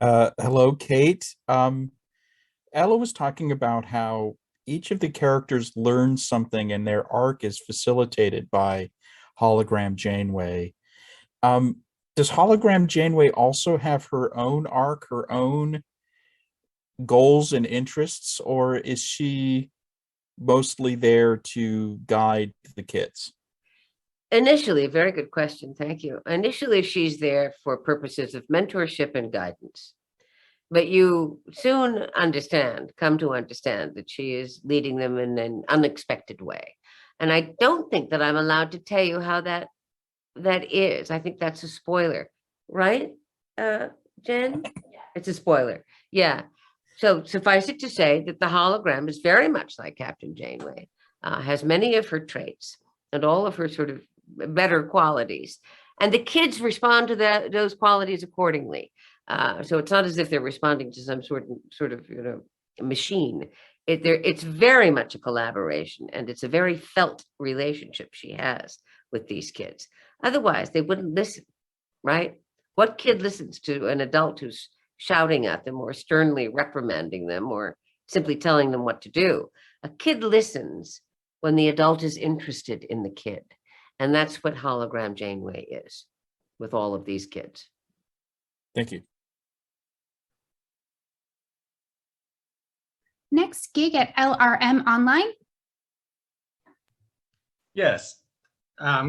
Hello, Kate. Ella was talking about how each of the characters learns something and their arc is facilitated by Hologram Janeway. Um, does Hologram Janeway also have her own arc, her own goals and interests, or is she mostly there to guide the kids? Initially, very good question. Thank you. Initially, she's there for purposes of mentorship and guidance. But you soon come to understand that she is leading them in an unexpected way. And I don't think that I'm allowed to tell you how that is. I think that's a spoiler, right? Uh, Jen? It's a spoiler. Yeah. So suffice it to say that the hologram is very much like Captain Janeway, has many of her traits and all of her sort of better qualities. And the kids respond to those qualities accordingly. So it's not as if they're responding to some sort of machine. It's very much a collaboration, and it's a very felt relationship she has with these kids. Otherwise, they wouldn't listen, right? What kid listens to an adult who's shouting at them or sternly reprimanding them or simply telling them what to do? A kid listens when the adult is interested in the kid. And that's what Hologram Janeway is with all of these kids. Thank you. Next gig at LRM Online. Yes.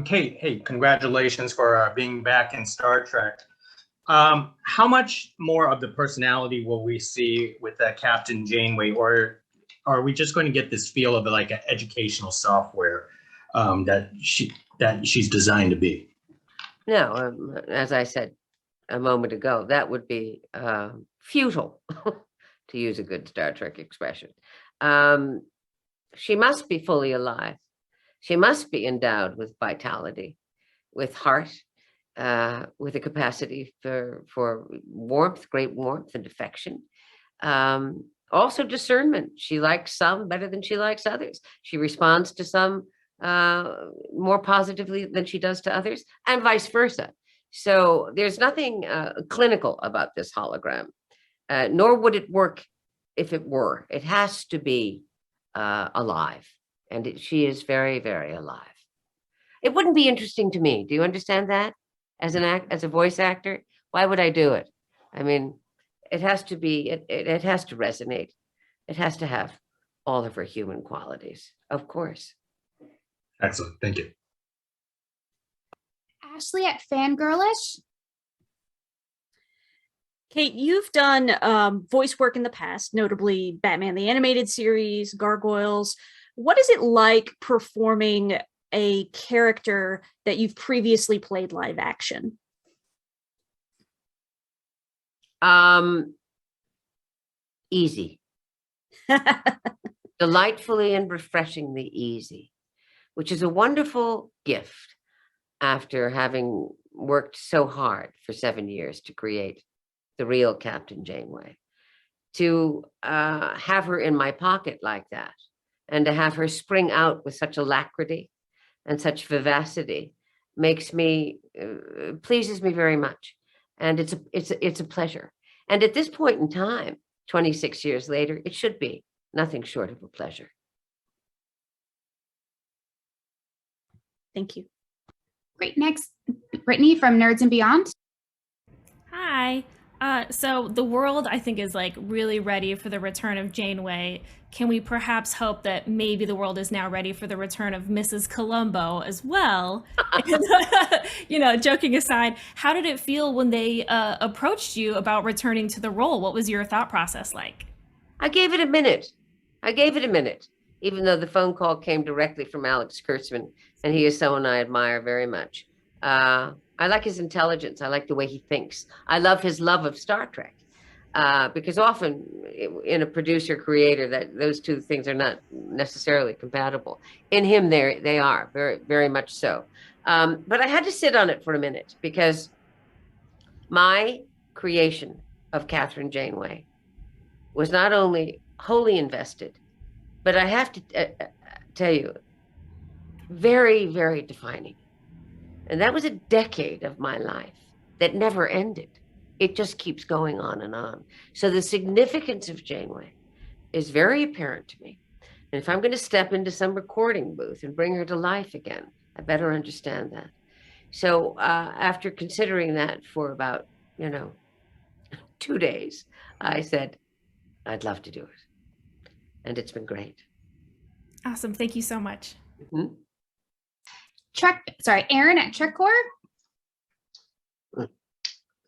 Kate, hey, congratulations for being back in Star Trek. How much more of the personality will we see with Captain Janeway, or are we just going to get this feel of like an educational software that she's designed to be? No, as I said a moment ago, that would be futile, to use a good Star Trek expression. She must be fully alive. She must be endowed with vitality, with heart, with a capacity for warmth, great warmth and affection. Also discernment. She likes some better than she likes others. She responds to some more positively than she does to others, and vice versa. So there's nothing clinical about this hologram, nor would it work if it were. It has to be alive, and she is very, very alive. It wouldn't be interesting to me. Do you understand that? As a voice actor, why would I do it? I mean, it has to be. It has to resonate. It has to have all of her human qualities, of course. Excellent. Thank you. Ashley at Fangirlish. Kate, you've done voice work in the past, notably Batman the Animated Series, Gargoyles. What is it like performing a character that you've previously played live action? Easy. Delightfully and refreshingly easy, which is a wonderful gift after having worked so hard for 7 years to create the real Captain Janeway. To have her in my pocket like that, and to have her spring out with such alacrity and such vivacity makes me, pleases me very much. And it's a pleasure. And at this point in time, 26 years later, it should be nothing short of a pleasure. Thank you. Great. Next, Brittany from Nerds and Beyond. Hi. So the world, I think, is like really ready for the return of Janeway. Can we perhaps hope that maybe the world is now ready for the return of Mrs. Columbo as well? Joking aside, how did it feel when they approached you about returning to the role? What was your thought process like? I gave it a minute. Even though the phone call came directly from Alex Kurtzman, and he is someone I admire very much. I like his intelligence. I like the way he thinks. I love his love of Star Trek, because often in a producer creator, that those two things are not necessarily compatible. In him, they are very, very much so. But I had to sit on it for a minute, because my creation of Catherine Janeway was not only wholly invested, but I have to tell you, very, very defining. And that was a decade of my life that never ended. it just keeps going on and on. So the significance of Janeway is very apparent to me. And if I'm going to step into some recording booth and bring her to life again, I better understand that. So after considering that for about, 2 days, I said, I'd love to do it. And it's been great. Awesome. Thank you so much. Mhm. Aaron at Trekcore.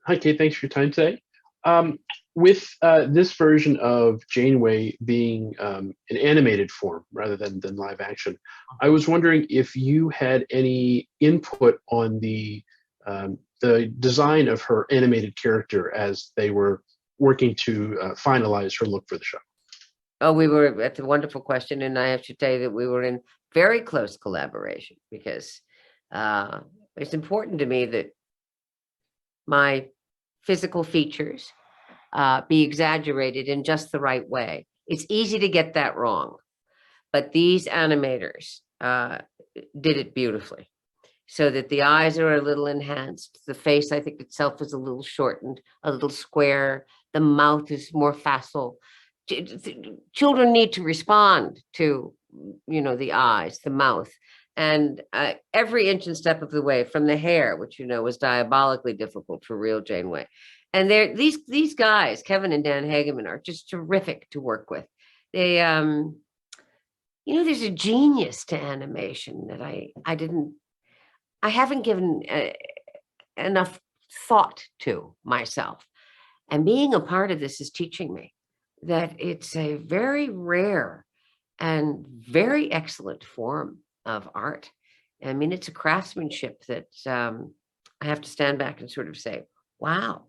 Hi, Kate. Thanks for your time today. With this version of Janeway being an animated form rather than live action, I was wondering if you had any input on the design of her animated character as they were working to finalize her look for the show. Oh, that's a wonderful question. And I have to tell you that we were in very close collaboration because it's important to me that my physical features be exaggerated in just the right way. It's easy to get that wrong, but these animators did it beautifully so that the eyes are a little enhanced. The face, I think itself is a little shortened, a little square. The mouth is more facile. Children need to respond to, the eyes, the mouth, and every inch and step of the way, from the hair, which was diabolically difficult for real Janeway. And these guys, Kevin and Dan Hageman, are just terrific to work with. They, there's a genius to animation that I haven't given enough thought to myself. And being a part of this is teaching me that it's a very rare and very excellent form of art. I mean, it's a craftsmanship that I have to stand back and sort of say, wow,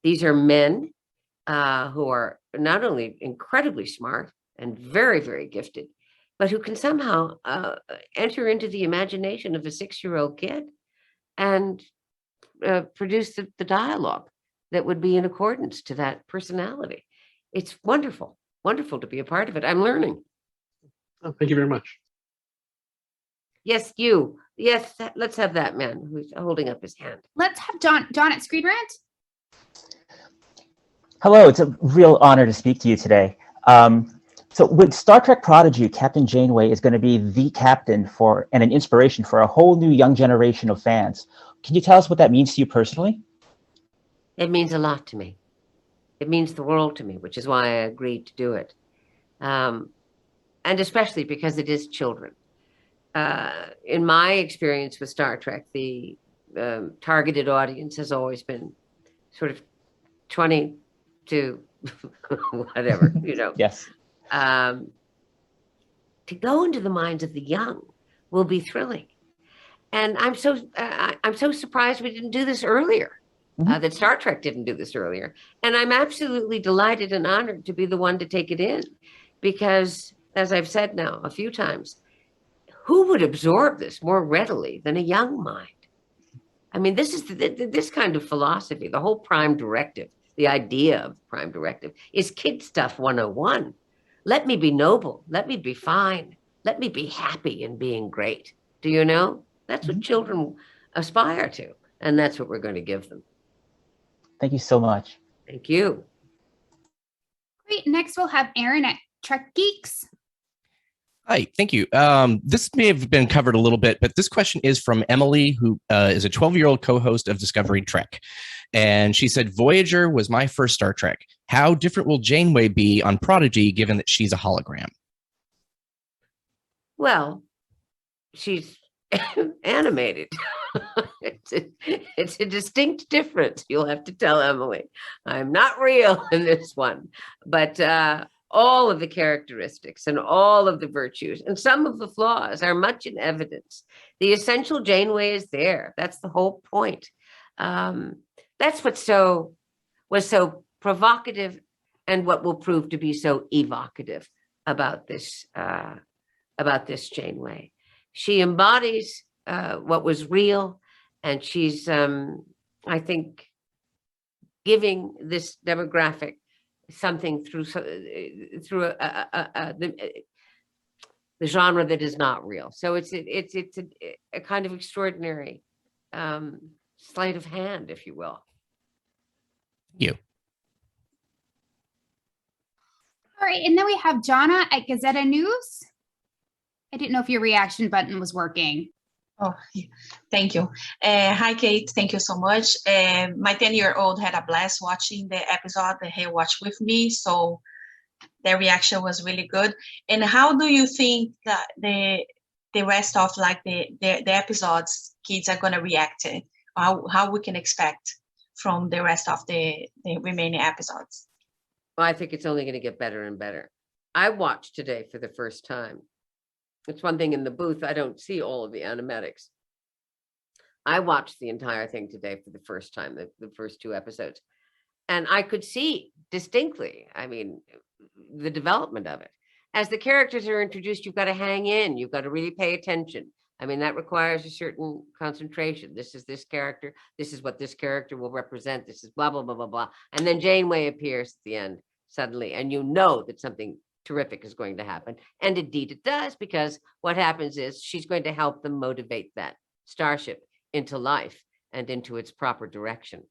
these are men who are not only incredibly smart and very, very gifted, but who can somehow enter into the imagination of a 6-year-old kid and produce the dialogue that would be in accordance to that personality. It's wonderful, wonderful to be a part of it. I'm learning. Oh, thank you very much. Yes, you. Yes, let's have that man who's holding up his hand. Let's have John at Screen Rant. Hello, it's a real honor to speak to you today. So with Star Trek Prodigy, Captain Janeway is going to be the captain and an inspiration for a whole new young generation of fans. Can you tell us what that means to you personally? It means a lot to me. It means the world to me, which is why I agreed to do it. And especially because it is children. In my experience with Star Trek, the targeted audience has always been sort of 20 to whatever, Yes. To go into the minds of the young will be thrilling. And I'm so surprised we didn't do this earlier. That Star Trek didn't do this earlier. And I'm absolutely delighted and honored to be the one to take it in, because as I've said now a few times, who would absorb this more readily than a young mind? I mean, this is this kind of philosophy, the whole Prime Directive, the idea of Prime Directive is kid stuff 101. Let me be noble. Let me be fine. Let me be happy in being great. Do you know? That's what children aspire to. And that's what we're going to give them. Thank you so much. Thank you. Great. Next, we'll have Aaron at Trek Geeks. Hi, thank you. This may have been covered a little bit, but this question is from Emily, who is a 12-year-old co-host of Discovery Trek. And she said, Voyager was my first Star Trek. How different will Janeway be on Prodigy, given that she's a hologram? Well, she's animated. It's a distinct difference. You'll have to tell Emily. I'm not real in this one, but all of the characteristics and all of the virtues and some of the flaws are much in evidence. The essential Janeway is there. That's the whole point. That's what was so provocative and what will prove to be so evocative about this Janeway. She embodies what was real, and she's, I think, giving this demographic something through the genre that is not real. So it's a kind of extraordinary sleight of hand, if you will. You. All right, and then we have Jonna at Gazetta News. I didn't know if your reaction button was working. Oh, yeah. Thank you. Hi, Kate. Thank you so much. My 10-year-old had a blast watching the episode that he watched with me, so their reaction was really good. And how do you think that the rest of like the episodes kids are gonna react to it? How we can expect from the rest of the remaining episodes? Well, I think it's only going to get better and better. I watched today for the first time. It's one thing in the booth, I don't see all of the animatics. I watched the entire thing today for the first time, the first 2 episodes. And I could see distinctly, I mean, the development of it. As the characters are introduced, you've got to hang in, you've got to really pay attention. I mean, that requires a certain concentration. This is this character, this is what this character will represent, this is blah, blah, blah, blah, blah. And then Janeway appears at the end suddenly, and you know that something terrific is going to happen. And indeed it does, because what happens is she's going to help them motivate that starship into life and into its proper direction.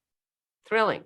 Thrilling.